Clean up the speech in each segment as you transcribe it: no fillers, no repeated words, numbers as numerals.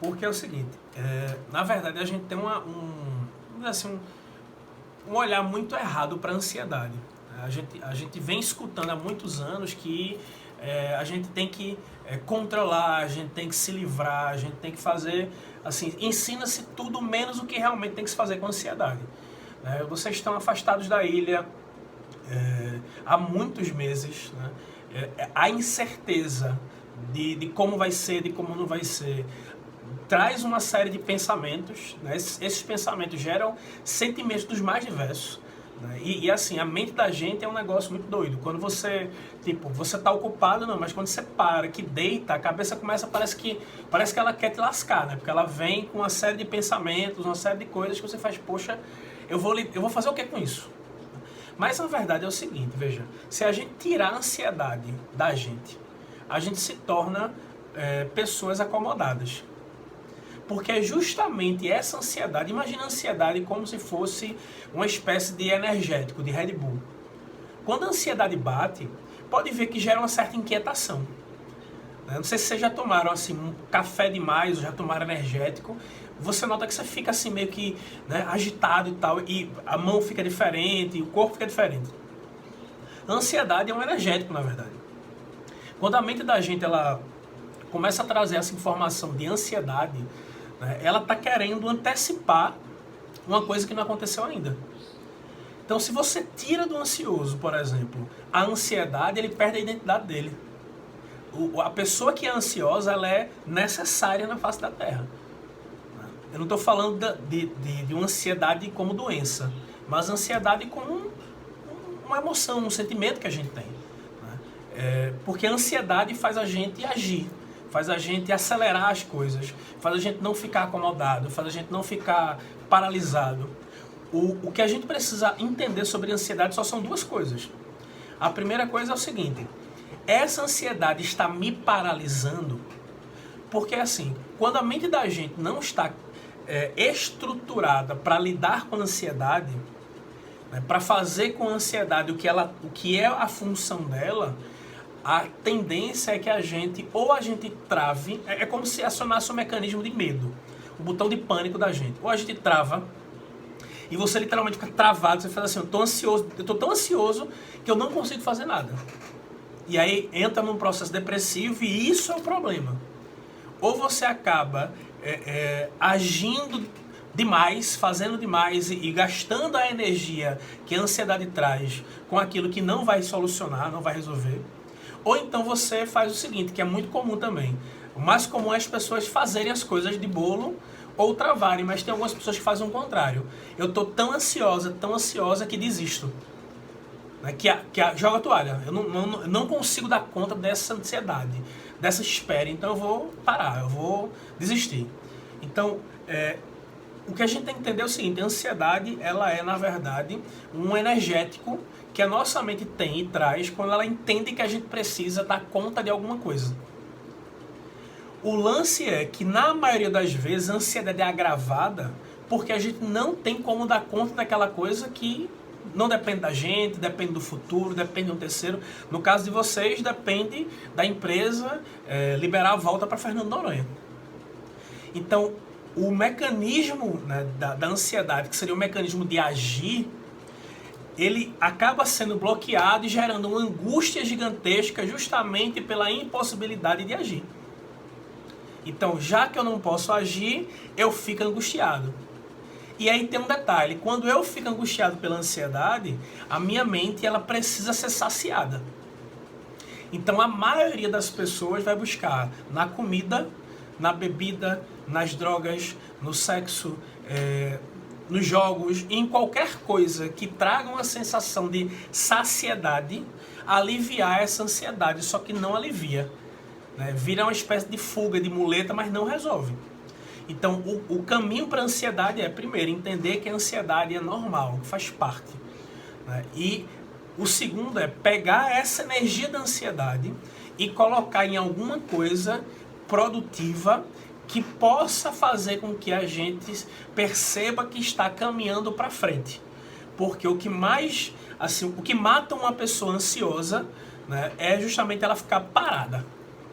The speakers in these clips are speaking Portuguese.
Porque é o seguinte, na verdade a gente tem um olhar muito errado para a ansiedade. A gente vem escutando há muitos anos que a gente tem que controlar, a gente tem que se livrar, a gente tem que fazer, assim, ensina-se tudo menos o que realmente tem que se fazer com a ansiedade. Vocês estão afastados da ilha há muitos meses, né? A incerteza de como vai ser, de como não vai ser, traz uma série de pensamentos, né? Esses pensamentos geram sentimentos dos mais diversos, né? E assim, a mente da gente é um negócio muito doido. Quando você, você tá ocupado, não, mas quando você para, que deita, a cabeça começa, parece que ela quer te lascar, né? Porque ela vem com uma série de pensamentos, uma série de coisas que você faz, poxa, eu vou fazer o que com isso? Mas na verdade é o seguinte, veja, se a gente tirar a ansiedade da gente, a gente se torna pessoas acomodadas. Porque é justamente essa ansiedade, imagina a ansiedade como se fosse uma espécie de energético, de Red Bull. Quando a ansiedade bate, pode ver que gera uma certa inquietação. Não sei se vocês já tomaram assim, um café demais, ou já tomaram energético, você nota que você fica assim meio que, né, agitado e tal, e a mão fica diferente, o corpo fica diferente. A ansiedade é um energético, na verdade. Quando a mente da gente ela começa a trazer essa informação de ansiedade, né, ela está querendo antecipar uma coisa que não aconteceu ainda. Então, se você tira do ansioso, por exemplo, a ansiedade, ele perde a identidade dele. A pessoa que é ansiosa, ela é necessária na face da Terra. Eu não estou falando de uma ansiedade como doença, mas ansiedade como uma emoção, um sentimento que a gente tem. Porque a ansiedade faz a gente agir, faz a gente acelerar as coisas, faz a gente não ficar acomodado, faz a gente não ficar paralisado. O que a gente precisa entender sobre a ansiedade só são duas coisas. A primeira coisa é o seguinte: essa ansiedade está me paralisando, porque assim, quando a mente da gente não está estruturada para lidar com a ansiedade, né, para fazer com a ansiedade o que é a função dela, a tendência é que a gente trave, é como se acionasse um mecanismo de medo, o botão de pânico da gente. Ou a gente trava e você literalmente fica travado, você fala assim, eu tô tão ansioso que eu não consigo fazer nada. E aí entra num processo depressivo e isso é o problema. Ou você acaba agindo demais, fazendo demais e gastando a energia que a ansiedade traz com aquilo que não vai solucionar, não vai resolver. Ou então você faz o seguinte, que é muito comum também. O mais comum é as pessoas fazerem as coisas de bolo ou travarem, mas tem algumas pessoas que fazem o contrário. Eu estou tão ansiosa que desisto. Joga a toalha. Eu não consigo dar conta dessa ansiedade, dessa espera, então eu vou parar, eu vou desistir. Então, o que a gente tem que entender é o seguinte: a ansiedade, ela é, na verdade, um energético que a nossa mente tem e traz quando ela entende que a gente precisa dar conta de alguma coisa. O lance é que, na maioria das vezes, a ansiedade é agravada porque a gente não tem como dar conta daquela coisa que não depende da gente, depende do futuro, depende de um terceiro. No caso de vocês, depende da empresa liberar a volta para Fernando Noronha. Então, o mecanismo, né, da ansiedade, que seria o mecanismo de agir, ele acaba sendo bloqueado e gerando uma angústia gigantesca justamente pela impossibilidade de agir. Então, já que eu não posso agir, eu fico angustiado. E aí tem um detalhe: quando eu fico angustiado pela ansiedade, a minha mente ela precisa ser saciada. Então a maioria das pessoas vai buscar na comida, na bebida, nas drogas, no sexo, nos jogos, em qualquer coisa que traga uma sensação de saciedade, aliviar essa ansiedade, só que não alivia. Vira uma espécie de fuga, de muleta, mas não resolve. Então, o caminho para a ansiedade é, primeiro, entender que a ansiedade é normal, faz parte. E o segundo é pegar essa energia da ansiedade e colocar em alguma coisa produtiva que possa fazer com que a gente perceba que está caminhando para frente. Porque o que mata uma pessoa ansiosa, né, é justamente ela ficar parada,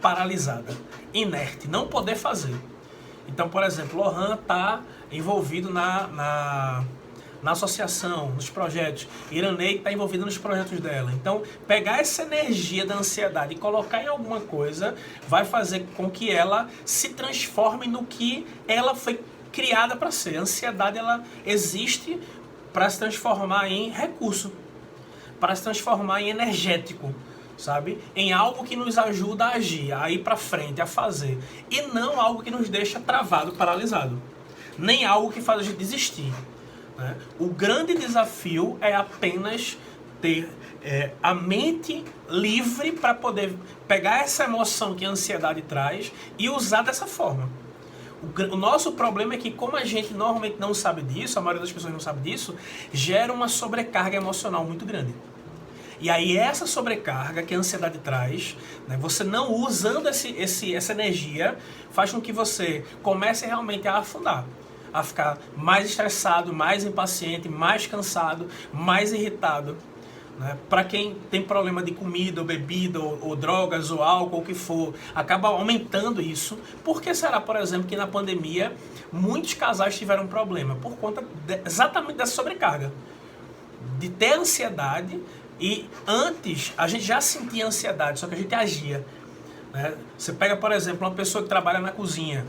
paralisada, inerte, não poder fazer. Então, por exemplo, Lohan está envolvido na associação, nos projetos. Iranei está envolvida nos projetos dela. Então, pegar essa energia da ansiedade e colocar em alguma coisa vai fazer com que ela se transforme no que ela foi criada para ser. A ansiedade, ela existe para se transformar em recurso, para se transformar em energético, sabe? Em algo que nos ajuda a agir, a ir para frente, a fazer. E não algo que nos deixa travado, paralisado. Nem algo que faz a gente desistir. Né? O grande desafio é apenas ter a mente livre para poder pegar essa emoção que a ansiedade traz e usar dessa forma. O nosso problema é que, como a gente normalmente não sabe disso, a maioria das pessoas não sabe disso, gera uma sobrecarga emocional muito grande. E aí essa sobrecarga que a ansiedade traz, né, você não usando essa energia, faz com que você comece realmente a afundar, a ficar mais estressado, mais impaciente, mais cansado, mais irritado. Né? Para quem tem problema de comida, ou bebida, ou drogas, ou álcool, ou o que for, acaba aumentando isso. Por que será, por exemplo, que na pandemia muitos casais tiveram problema? Por conta exatamente dessa sobrecarga. De ter ansiedade, e antes a gente já sentia ansiedade, só que a gente agia. Né? Você pega, por exemplo, uma pessoa que trabalha na cozinha,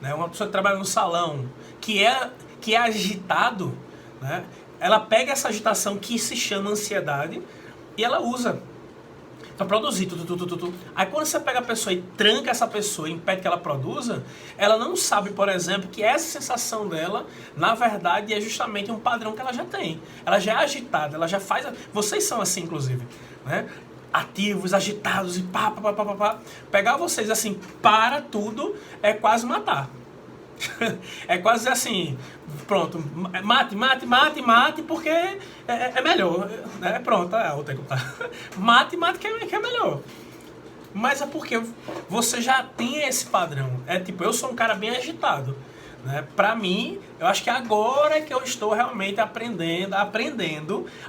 né? Uma pessoa que trabalha no salão, que é agitado, né? Ela pega essa agitação que se chama ansiedade e ela usa para produzir. Aí quando você pega a pessoa e tranca essa pessoa e impede que ela produza, ela não sabe, por exemplo, que essa sensação dela, na verdade, é justamente um padrão que ela já tem. Ela já é agitada, ela já faz... Vocês são assim, inclusive, né? Ativos, agitados e pá. Pegar vocês assim, para tudo, é quase matar. É quase assim, pronto, mate, porque é melhor, né? Pronto, o tempo tá. Mate que é melhor. Mas é porque você já tem esse padrão. É tipo, eu sou um cara bem agitado, né? Pra mim, eu acho que agora é que eu estou realmente aprendendo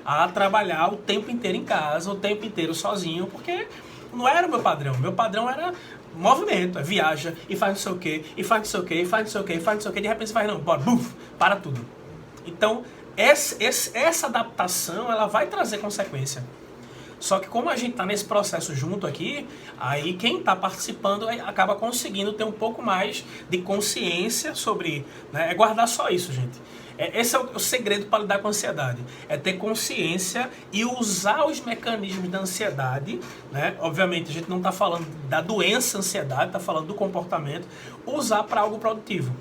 a trabalhar o tempo inteiro em casa, o tempo inteiro sozinho, porque não era o meu padrão. Meu padrão era movimento, viaja e faz não sei o que, e faz não sei o que, e faz não sei o que, e faz não sei o que, de repente você faz, não, bora, buf, para tudo. Então, essa adaptação, ela vai trazer consequência. Só que como a gente está nesse processo junto aqui, aí quem está participando acaba conseguindo ter um pouco mais de consciência sobre... Né, é guardar só isso, gente. Esse é o segredo para lidar com a ansiedade. É ter consciência e usar os mecanismos da ansiedade. Né? Obviamente, a gente não está falando da doença ansiedade, está falando do comportamento. Usar para algo produtivo.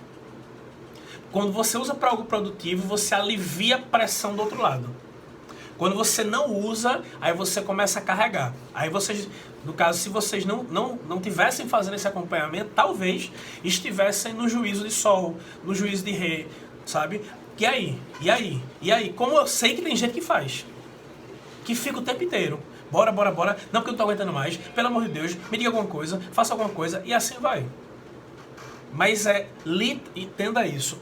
Quando você usa para algo produtivo, você alivia a pressão do outro lado. Quando você não usa, aí você começa a carregar. Aí vocês, no caso, se vocês não tivessem fazendo esse acompanhamento, talvez estivessem no juízo de sol, no juízo de rei, sabe? E aí? Como eu sei que tem gente que faz, que fica o tempo inteiro. Bora. Não, porque eu não tô aguentando mais. Pelo amor de Deus, me diga alguma coisa, faça alguma coisa, e assim vai. Mas entenda isso.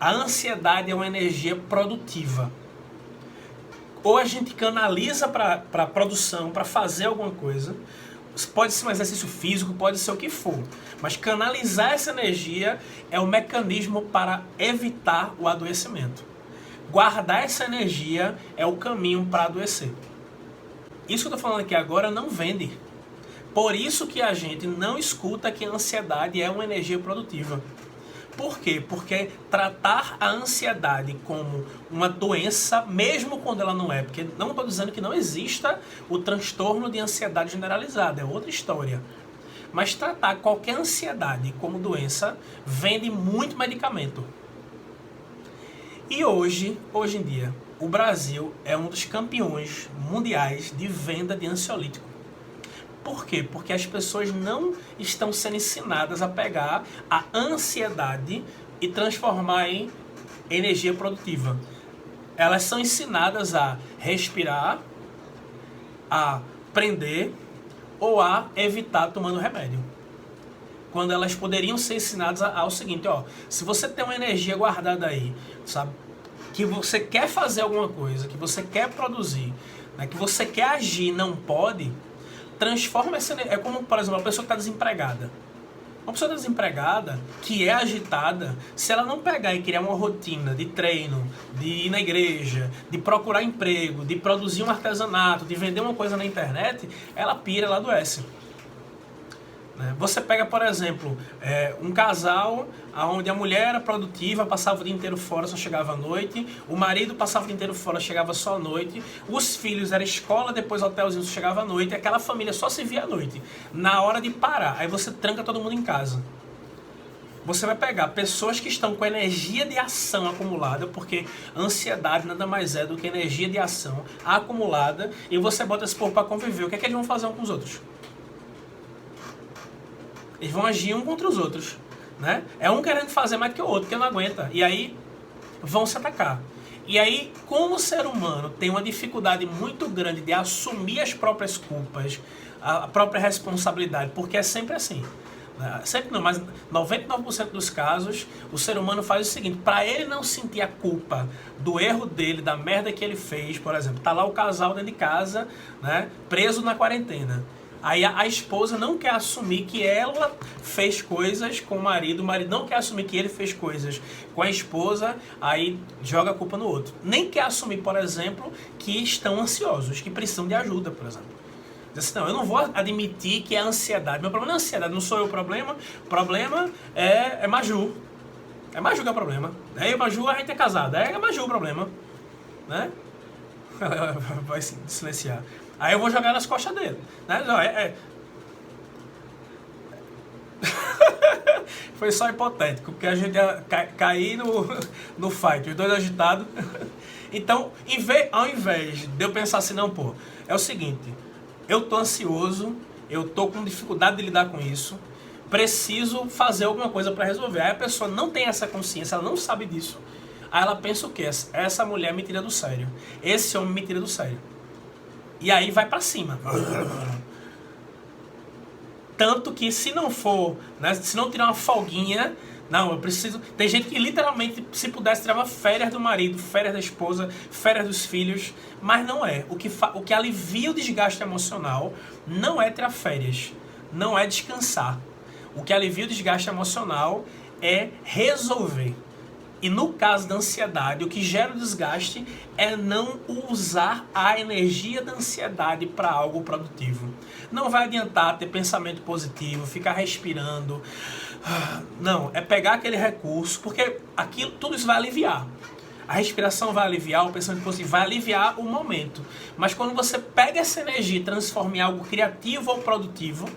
A ansiedade é uma energia produtiva. Ou a gente canaliza para produção, para fazer alguma coisa. Pode ser um exercício físico, pode ser o que for. Mas canalizar essa energia é o mecanismo para evitar o adoecimento. Guardar essa energia é o caminho para adoecer. Isso que eu estou falando aqui agora não vende. Por isso que a gente não escuta que a ansiedade é uma energia produtiva. Por quê? Porque tratar a ansiedade como uma doença, mesmo quando ela não é, porque não estou dizendo que não exista o transtorno de ansiedade generalizada, é outra história. Mas tratar qualquer ansiedade como doença vende muito medicamento. E hoje em dia, o Brasil é um dos campeões mundiais de venda de ansiolítico. Por quê? Porque as pessoas não estão sendo ensinadas a pegar a ansiedade e transformar em energia produtiva. Elas são ensinadas a respirar, a prender ou a evitar tomando remédio. Quando elas poderiam ser ensinadas ao seguinte, ó, se você tem uma energia guardada aí, sabe, que você quer fazer alguma coisa, que você quer produzir, né, que você quer agir e não pode... Transforma essa energia. É como, por exemplo, uma pessoa que está desempregada. Uma pessoa desempregada, que é agitada, se ela não pegar e criar uma rotina de treino, de ir na igreja, de procurar emprego, de produzir um artesanato, de vender uma coisa na internet, ela pira, ela adoece. Você pega, por exemplo, um casal onde a mulher era produtiva, passava o dia inteiro fora, só chegava à noite, o marido passava o dia inteiro fora, chegava só à noite, os filhos era escola, depois hotelzinho, chegava à noite, e aquela família só se via à noite. Na hora de parar, aí você tranca todo mundo em casa. Você vai pegar pessoas que estão com energia de ação acumulada, porque ansiedade nada mais é do que energia de ação acumulada, e você bota esse povo para conviver. O que é que eles vão fazer uns com os outros? Eles vão agir um contra os outros, né? É um querendo fazer mais que o outro, que não aguenta. E aí vão se atacar. E aí, como o ser humano tem uma dificuldade muito grande de assumir as próprias culpas, a própria responsabilidade, porque é sempre assim. Sempre não, mas 99% dos casos, o ser humano faz o seguinte: para ele não sentir a culpa do erro dele, da merda que ele fez, por exemplo, tá lá o casal dentro de casa, né, preso na quarentena. Aí a esposa não quer assumir que ela fez coisas com o marido não quer assumir que ele fez coisas com a esposa, aí joga a culpa no outro. Nem quer assumir, por exemplo, que estão ansiosos, que precisam de ajuda, por exemplo. Diz assim, não, eu não vou admitir que é ansiedade. Meu problema não é ansiedade, não sou eu o problema é Maju. É Maju que é o problema. Aí Maju, a gente é casado, é Maju o problema. Né? Ela vai se silenciar. Aí eu vou jogar nas costas dele. Né? Não, Foi só hipotético, porque a gente ia cair no fight, os dois agitados. Então, ao invés de eu pensar assim, não, pô, é o seguinte, eu tô ansioso, eu tô com dificuldade de lidar com isso, preciso fazer alguma coisa para resolver. Aí a pessoa não tem essa consciência, ela não sabe disso. Aí ela pensa o quê? Essa mulher me tira do sério. Esse homem me tira do sério. E aí vai pra cima. Tanto que se não for, né, se não tirar uma folguinha, não, eu preciso... Tem gente que literalmente, se pudesse, tirava férias do marido, férias da esposa, férias dos filhos, mas não é. O que alivia o desgaste emocional não é tirar férias, não é descansar. O que alivia o desgaste emocional é resolver. E no caso da ansiedade, o que gera o desgaste é não usar a energia da ansiedade para algo produtivo. Não vai adiantar ter pensamento positivo, ficar respirando. Não, é pegar aquele recurso, porque tudo isso vai aliviar. A respiração vai aliviar, o pensamento positivo vai aliviar o momento. Mas quando você pega essa energia e transforma em algo criativo ou produtivo,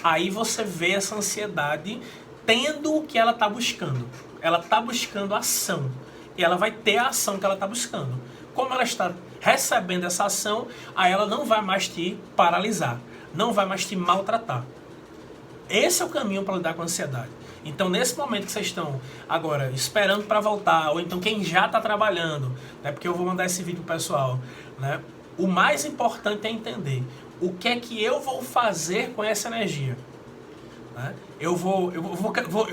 aí você vê essa ansiedade tendo o que ela está buscando. Ela está buscando ação. E ela vai ter a ação que ela está buscando. Como ela está recebendo essa ação, aí ela não vai mais te paralisar. Não vai mais te maltratar. Esse é o caminho para lidar com a ansiedade. Então, nesse momento que vocês estão agora esperando para voltar, ou então quem já está trabalhando, né, porque eu vou mandar esse vídeo pro pessoal, né, o mais importante é entender o que é que eu vou fazer com essa energia. Né? Eu vou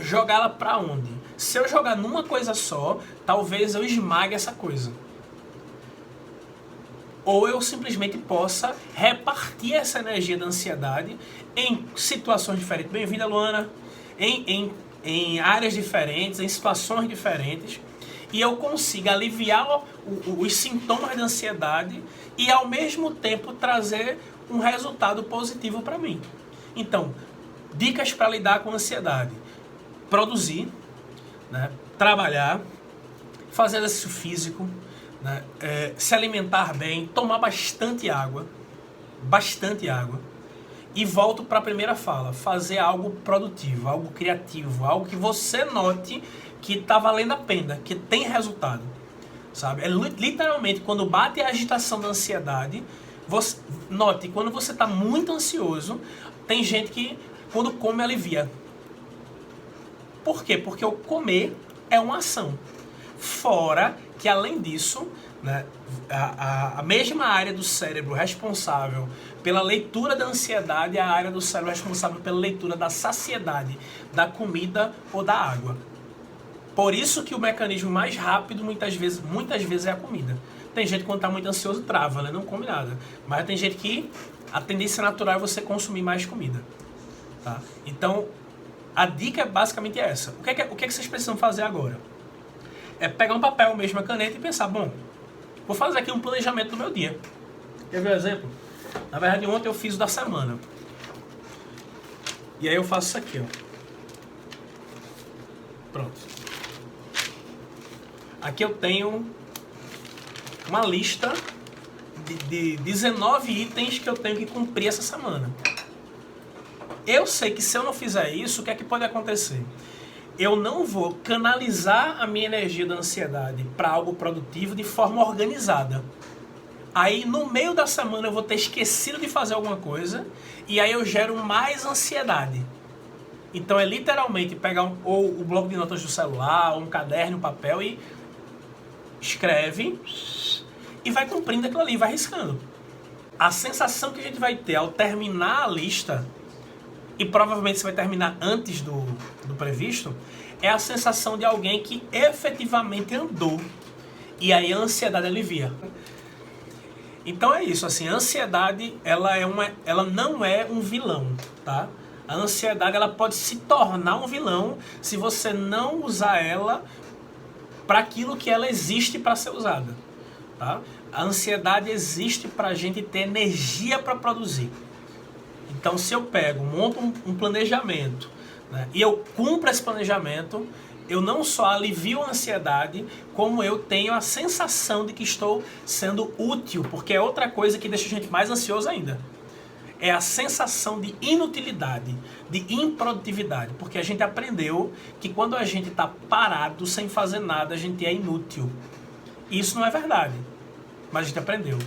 jogá-la para onde? Se eu jogar numa coisa só, talvez eu esmague essa coisa. Ou eu simplesmente possa repartir essa energia da ansiedade em situações diferentes. Bem-vinda, Luana. Em áreas diferentes, em situações diferentes. E eu consiga aliviar os sintomas da ansiedade e, ao mesmo tempo, trazer um resultado positivo para mim. Então, dicas para lidar com a ansiedade. Produzir, né? Trabalhar, fazer exercício físico, né? Se alimentar bem, tomar bastante água, e volto para a primeira fala, fazer algo produtivo, algo criativo, algo que você note que está valendo a pena, que tem resultado, sabe? Literalmente, quando bate a agitação da ansiedade, note, quando você está muito ansioso, tem gente que quando come alivia. Por quê? Porque o comer é uma ação. Fora que, além disso, né, a mesma área do cérebro responsável pela leitura da ansiedade é a área do cérebro responsável pela leitura da saciedade, da comida ou da água. Por isso que o mecanismo mais rápido muitas vezes é a comida. Tem gente que quando está muito ansioso trava, né? Não come nada. Mas tem gente que a tendência natural é você consumir mais comida. Tá? Então, A dica é basicamente essa. O que é que vocês precisam fazer agora? É pegar um papel, mesmo a caneta e pensar, bom, vou fazer aqui um planejamento do meu dia. Quer ver um exemplo? Na verdade, ontem eu fiz o da semana. E aí eu faço isso aqui, ó. Pronto. Aqui eu tenho uma lista de 19 itens que eu tenho que cumprir essa semana. Eu sei que se eu não fizer isso, o que é que pode acontecer? Eu não vou canalizar a minha energia da ansiedade para algo produtivo de forma organizada. Aí no meio da semana eu vou ter esquecido de fazer alguma coisa e aí eu gero mais ansiedade. Então é literalmente pegar ou o bloco de notas do celular, ou um caderno, um papel e escreve e vai cumprindo aquilo ali, vai riscando. A sensação que a gente vai ter ao terminar a lista, e provavelmente você vai terminar antes do previsto, é a sensação de alguém que efetivamente andou. E aí a ansiedade alivia. Então é isso, assim, a ansiedade ela não é um vilão, tá? A ansiedade ela pode se tornar um vilão se você não usar ela para aquilo que ela existe para ser usada, tá? A ansiedade existe para a gente ter energia para produzir. Então, se eu monto um planejamento, né, e eu cumpro esse planejamento, eu não só alivio a ansiedade, como eu tenho a sensação de que estou sendo útil, porque é outra coisa que deixa a gente mais ansioso ainda. É a sensação de inutilidade, de improdutividade, porque a gente aprendeu que quando a gente está parado, sem fazer nada, a gente é inútil. E isso não é verdade, mas a gente aprendeu.